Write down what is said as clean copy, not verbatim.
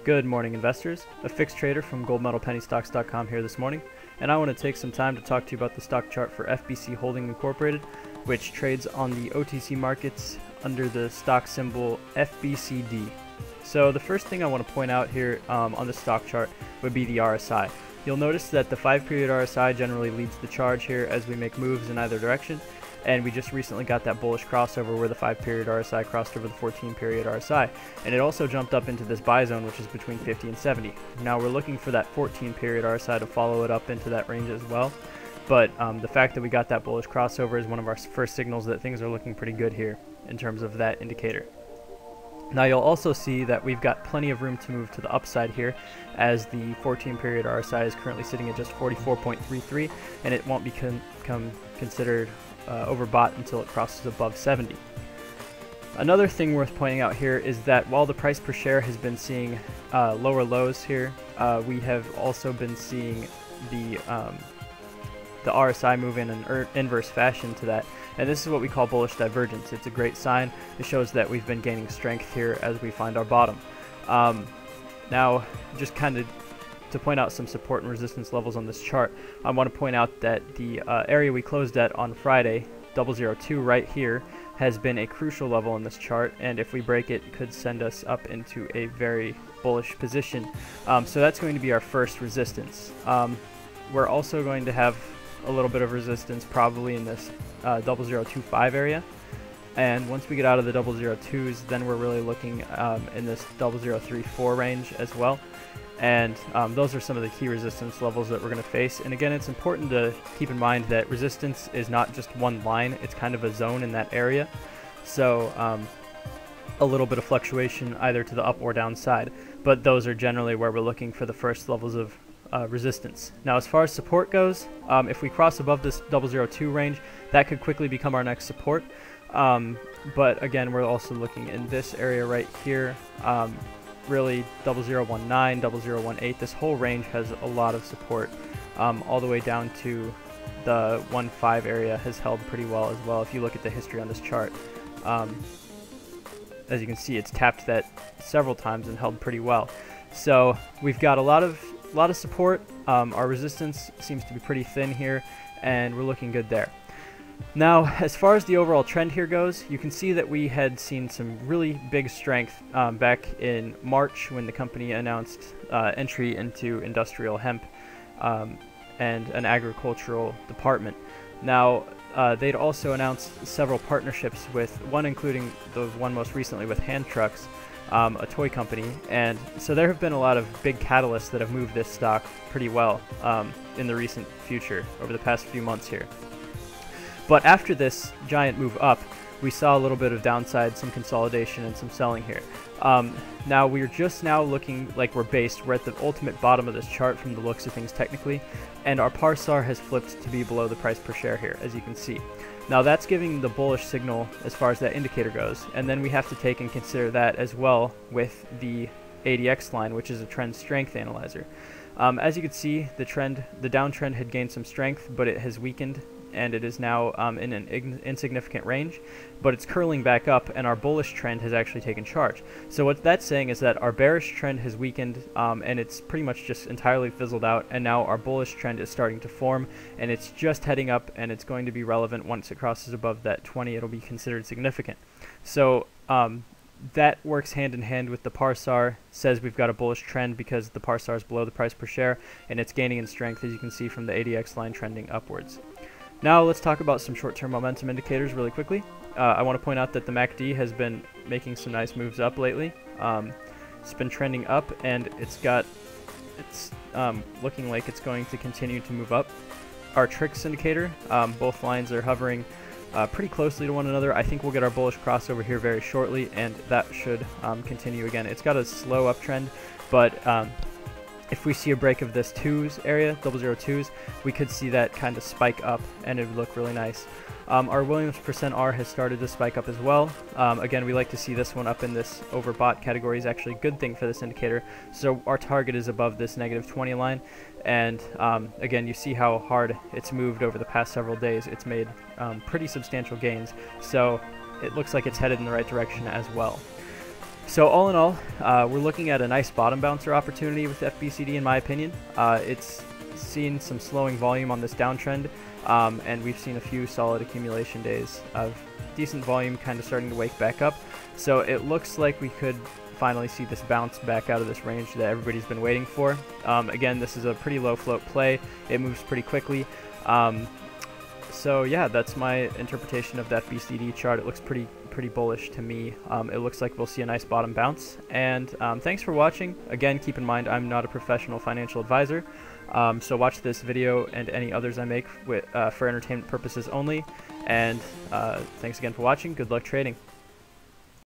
Good morning, investors. A fixed trader from GoldMedalPennyStocks.com here this morning, and I want to take some time to talk to you about the stock chart for FBC Holding Incorporated, which trades on the OTC markets under the stock symbol FBCD. So the first thing I want to point out here on the stock chart would be the RSI. You'll notice that the 5-period RSI generally leads the charge here as we make moves in either direction, and we just recently got that bullish crossover where the 5-period RSI crossed over the 14-period RSI, and it also jumped up into this buy zone, which is between 50 and 70. Now we're looking for that 14-period RSI to follow it up into that range as well, but the fact that we got that bullish crossover is one of our first signals that things are looking pretty good here in terms of that indicator. Now you'll also see that we've got plenty of room to move to the upside here, as the 14-period RSI is currently sitting at just 44.33, and it won't become considered overbought until it crosses above 70. Another thing worth pointing out here is that while the price per share has been seeing lower lows here, we have also been seeing the RSI move in an inverse fashion to that, and this is what we call bullish divergence. It's a great sign. It shows that we've been gaining strength here as we find our bottom. Now, just kind of to point out some support and resistance levels on this chart, I want to point out that the area we closed at on Friday, 002 right here, has been a crucial level in this chart, and if we break it, could send us up into a very bullish position. So that's going to be our first resistance. We're also going to have a little bit of resistance probably in this 0025 area, and once we get out of the 002s, then we're really looking in this 0034 range as well. And those are some of the key resistance levels that we're going to face. And again, it's important to keep in mind that resistance is not just one line, it's kind of a zone in that area. So a little bit of fluctuation either to the up or down side, but those are generally where we're looking for the first levels of resistance. Now as far as support goes, if we cross above this 002 range, that could quickly become our next support. But again, we're also looking in this area right here. Really 0019, 0018, this whole range has a lot of support, all the way down to the 15 area has held pretty well as well. If you look at the history on this chart, as you can see, it's tapped that several times and held pretty well. So we've got a lot of support. Our resistance seems to be pretty thin here, and we're looking good there. Now, as far as the overall trend here goes, you can see that we had seen some really big strength back in March when the company announced entry into industrial hemp and an agricultural department. Now, they'd also announced several partnerships with one, including the one most recently with Hand Trucks, a toy company, and so there have been a lot of big catalysts that have moved this stock pretty well in the recent future over the past few months here. But after this giant move up, we saw a little bit of downside, some consolidation, and some selling here. Now we're just now looking like we're based. We're at the ultimate bottom of this chart from the looks of things technically, and our par SAR has flipped to be below the price per share here, as you can see. Now that's giving the bullish signal as far as that indicator goes, and then we have to take and consider that as well with the ADX line, which is a trend strength analyzer. As you can see, the downtrend had gained some strength, but it has weakened, and it is now in an insignificant range, but it's curling back up, and our bullish trend has actually taken charge. So what that's saying is that our bearish trend has weakened, and it's pretty much just entirely fizzled out, and now our bullish trend is starting to form, and it's just heading up, and it's going to be relevant once it crosses above that 20. It'll be considered significant. So that works hand in hand with the par SAR, says we've got a bullish trend because the par SAR is below the price per share, and it's gaining in strength, as you can see from the ADX line trending upwards. Now let's talk about some short-term momentum indicators really quickly. I want to point out that the MACD has been making some nice moves up lately. It's been trending up, and it's looking like it's going to continue to move up. Our TRIX indicator, both lines are hovering pretty closely to one another. I think we'll get our bullish crossover here very shortly, and that should continue again. It's got a slow uptrend, but if we see a break of this 2s area, 002s, we could see that kind of spike up, and it would look really nice. Our Williams %R has started to spike up as well. Again, we like to see this one up in this overbought category. Is actually a good thing for this indicator. So our target is above this -20 line, and again, you see how hard it's moved over the past several days. It's made pretty substantial gains, so it looks like it's headed in the right direction as well. So all in all, we're looking at a nice bottom bouncer opportunity with FBCD in my opinion. It's seen some slowing volume on this downtrend, and we've seen a few solid accumulation days of decent volume kind of starting to wake back up. So it looks like we could finally see this bounce back out of this range that everybody's been waiting for. Again, this is a pretty low float play. It moves pretty quickly. So yeah, that's my interpretation of that FBCD chart. It looks pretty bullish to me. It looks like we'll see a nice bottom bounce. And thanks for watching. Again, keep in mind I'm not a professional financial advisor, so watch this video and any others I make for entertainment purposes only. And thanks again for watching. Good luck trading.